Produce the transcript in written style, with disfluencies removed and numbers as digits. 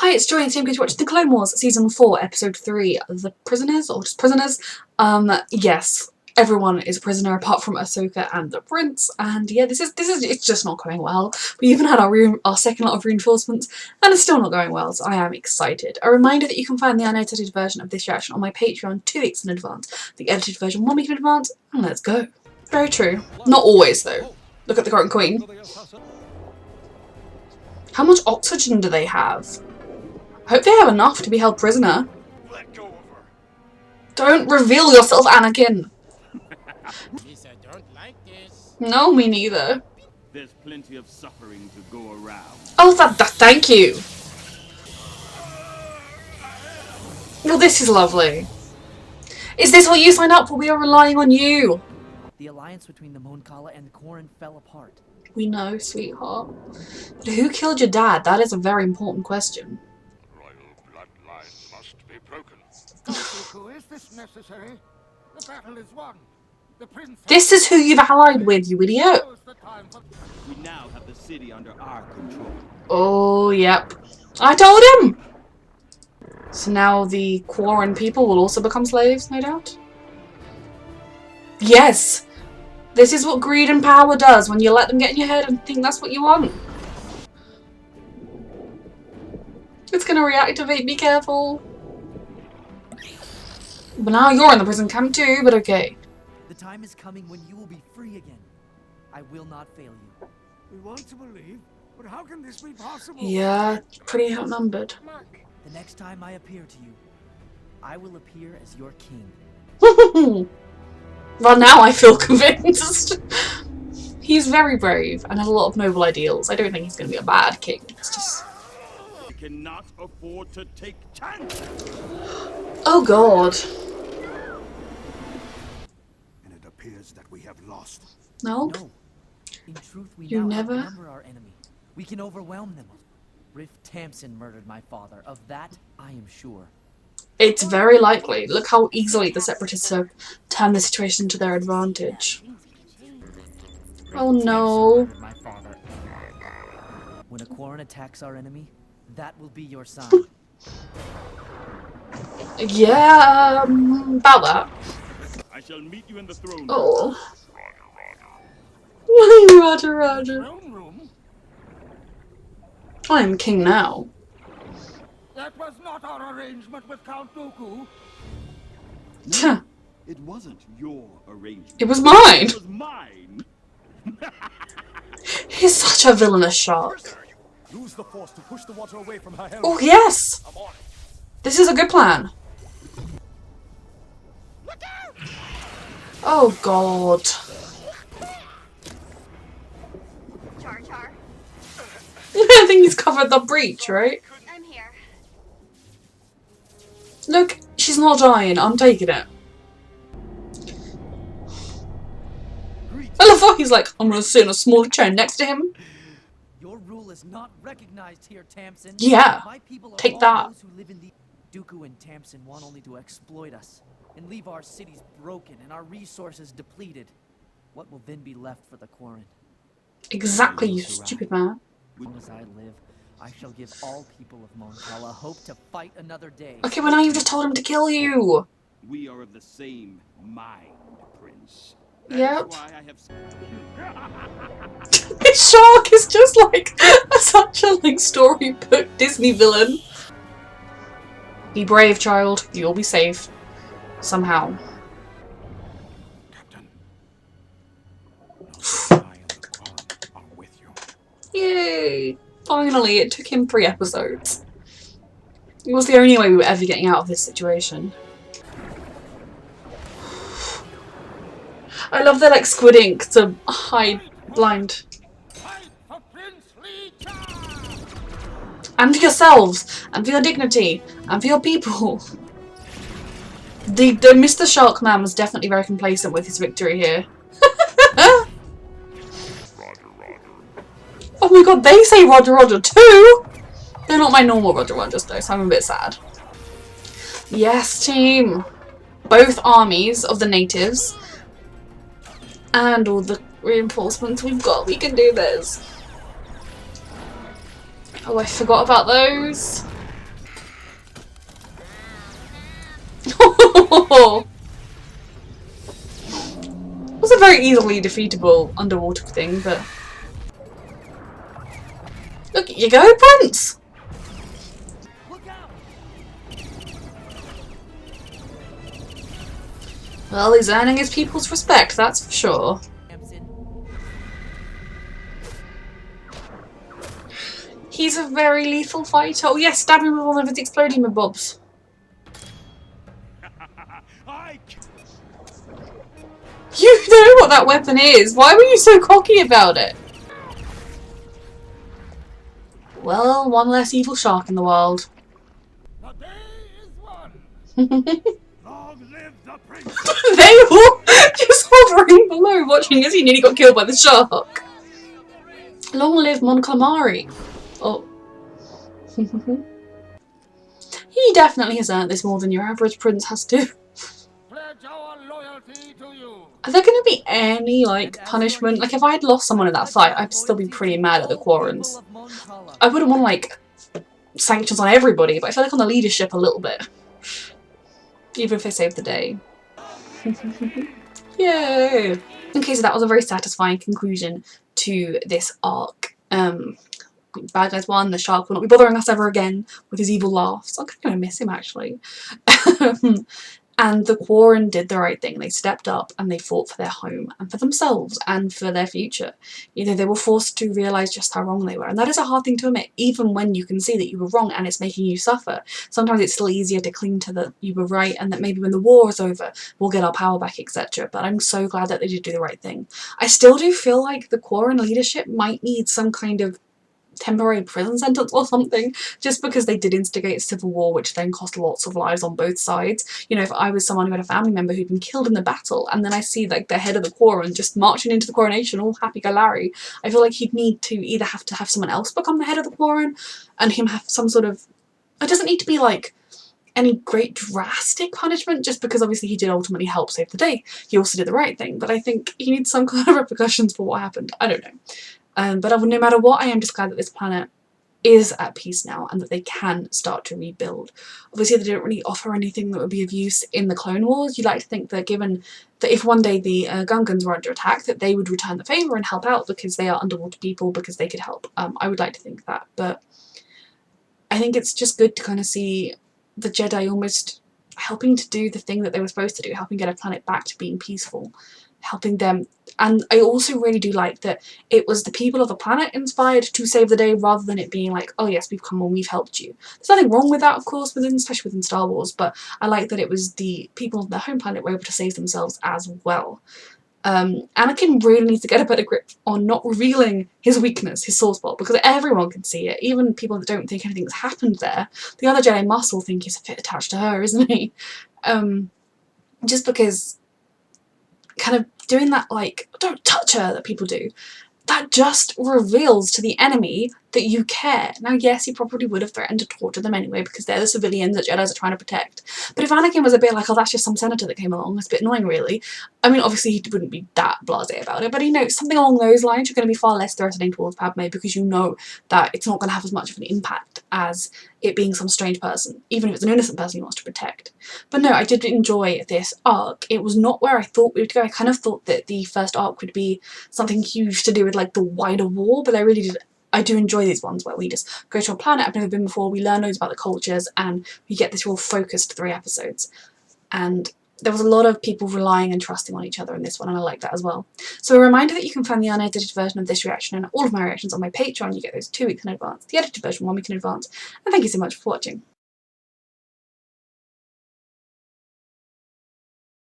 Hi, it's Joy and today I'm going to watch The Clone Wars Season 4, Episode 3, The Prisoners, or just Prisoners. Yes, everyone is a prisoner apart from Ahsoka and the Prince, and yeah, it's just not going well. We even had our second lot of reinforcements, and it's still not going well, so I am excited. A reminder that you can find the unedited version of this reaction on my Patreon 2 weeks in advance, the edited version 1 week in advance, and let's go. Very true. Not always, though. Look at the Current Queen. How much oxygen do they have? I hope they have enough to be held prisoner. Let go of her. Don't reveal yourself, Anakin. Don't like this. No, me neither. There's plenty of suffering to go around. Oh, thank you. Well, this is lovely. Is this what you signed up for? We are relying on you. The alliance between the Mon Cala and Corran fell apart. We know, sweetheart. But who killed your dad? That is a very important question. Must be broken. Is this necessary? The battle is won. The prince. This is who you've allied with, you idiot. We now have the city under our control. Oh, yep. I told him! So now the Corran people will also become slaves, no doubt? Yes! This is what greed and power does when you let them get in your head and think that's what you want. It's gonna reactivate, be careful. But now you're in the prison camp too, but okay. The time is coming when you will be free again. I will not fail you. We want to believe, but how can this be possible? Yeah, pretty outnumbered. The next time I appear to you, I will appear as your king. Well, now I feel convinced. He's very brave and has a lot of noble ideals. I don't think he's going to be a bad king. It's just... We cannot afford to take chances. Oh god. And it appears that we have lost. No? No. In truth, we You now never- outnumber our enemy. We can overwhelm them. Riff Tamsin murdered my father. Of that, I am sure. It's very likely. Look how easily the Separatists have turned the situation to their advantage. Oh no. My father. When a Corran attacks our enemy, that will be your sign. Yeah, about that. I shall meet you in the throne. Oh. Roger, Roger. Throne room? I am king now. That was not our arrangement with Count Dooku. Tuh. It wasn't your arrangement. It was mine. It was mine. He's such a villainous shark. Use the force to push the water away from her helmet. Oh yes! This is a good plan. Oh god. Char Char, I think he's covered the breach, right? I'm here. Look, she's not dying. I'm taking it. I love how he's like, I'm gonna sit in a small chair next to him. Your rule is not recognized here, Tamsin. Yeah, My people are take all that. those who live in the Dooku and Tamsin want only to exploit us and leave our cities broken and our resources depleted. What will then be left for the Corran? Exactly, you stupid man. As long as I live, I shall give all people of Mon Cala hope to fight another day. Okay, well now you've just told him to kill you. We are of the same mind, Prince. Yep. That's why I have... This shark is just like such a like storybook Disney villain. Be brave, child. You'll be safe. Somehow. Captain. I and the Corran are with you. Yay! Finally, it took him 3 episodes. It was the only way we were ever getting out of this situation. I love their like squid ink to hide blind. Fight for princely charge! And for yourselves, and for your dignity, and for your people. The Mr. Shark Man was definitely very complacent with his victory here. Oh my god, they say Roger Roger too! They're not my normal Roger Rogers though, so I'm a bit sad. Yes, team! Both armies of the natives and all the reinforcements we've got, we can do this. Oh, I forgot about those. It was a very easily defeatable underwater thing, but... Look, you go, Prince! Look out! Well, he's earning his people's respect, that's for sure. Tamsin. He's a very lethal fighter. Oh yes, stab him with one of his exploding bobs. I You know what that weapon is. Why were you so cocky about it? Well, one less evil shark in the world. The day is won. long live the prince. They all just hovering below watching as he nearly got killed by the shark. Long live Mon Calamari. Oh. He definitely has earned this more than your average prince has to. Pledge our loyalty to you. Are there going to be any, like, punishment? Like, if I had lost someone in that fight, I'd still be pretty mad at the Quarrens. I wouldn't want, like, sanctions on everybody, but I feel like on the leadership a little bit. Even if they save the day. Yay! Okay, so that was a very satisfying conclusion to this arc. Bad guys won, the shark will not be bothering us ever again with his evil laughs. I'm kind of miss him, actually. And the Quarren did the right thing. They stepped up and they fought for their home and for themselves and for their future. You know, they were forced to realise just how wrong they were. And that is a hard thing to admit, even when you can see that you were wrong and it's making you suffer. Sometimes it's still easier to cling to that you were right and that maybe when the war is over, we'll get our power back, etc. But I'm so glad that they did do the right thing. I still do feel like the Quarren leadership might need some kind of temporary prison sentence or something, just because they did instigate a civil war which then cost lots of lives on both sides. You know, if I was someone who had a family member who'd been killed in the battle and then I see like the head of the Quarren just marching into the coronation all happy-go-larry, I feel like he'd need to either have someone else become the head of the Quarren and him have some sort of... It doesn't need to be like any great drastic punishment, just because obviously he did ultimately help save the day. He also did the right thing, but I think he needs some kind of repercussions for what happened. I don't know. But no matter what, I am just glad that this planet is at peace now and that they can start to rebuild. Obviously they didn't really offer anything that would be of use in the Clone Wars. You'd like to think that given that if one day the Gungans were under attack, that they would return the favour and help out because they are underwater people, because they could help. I would like to think that, but I think it's just good to kind of see the Jedi almost helping to do the thing that they were supposed to do, helping get a planet back to being peaceful, helping them. And I also really do like that it was the people of the planet inspired to save the day rather than it being like, oh yes, we've come on, we've helped you. There's nothing wrong with that, of course, especially within Star Wars, but I like that it was the people of their home planet were able to save themselves as well. Anakin really needs to get a better grip on not revealing his weakness, his sore spot, because everyone can see it, even people that don't think anything's happened there. The other Jedi must all think he's a bit attached to her, isn't he? Just because kind of doing that, like, don't touch her that people do, that just reveals to the enemy that you care. Now yes, he probably would have threatened to torture them anyway because they're the civilians that Jedis are trying to protect. But if Anakin was a bit like, oh that's just some senator that came along, it's a bit annoying really. I mean obviously he wouldn't be that blasé about it, but you know, something along those lines, you're going to be far less threatening towards Padme because you know that it's not going to have as much of an impact as it being some strange person, even if it's an innocent person he wants to protect. But no, I did enjoy this arc. It was not where I thought we would go. I kind of thought that the first arc would be something huge to do with like the wider war, but I do enjoy these ones where we just go to a planet I've never been before, we learn loads about the cultures, and we get this real focused 3 episodes. And there was a lot of people relying and trusting on each other in this one, and I like that as well. So a reminder that you can find the unedited version of this reaction and all of my reactions on my Patreon. You get those 2 weeks in advance, the edited version 1 week in advance, and thank you so much for watching.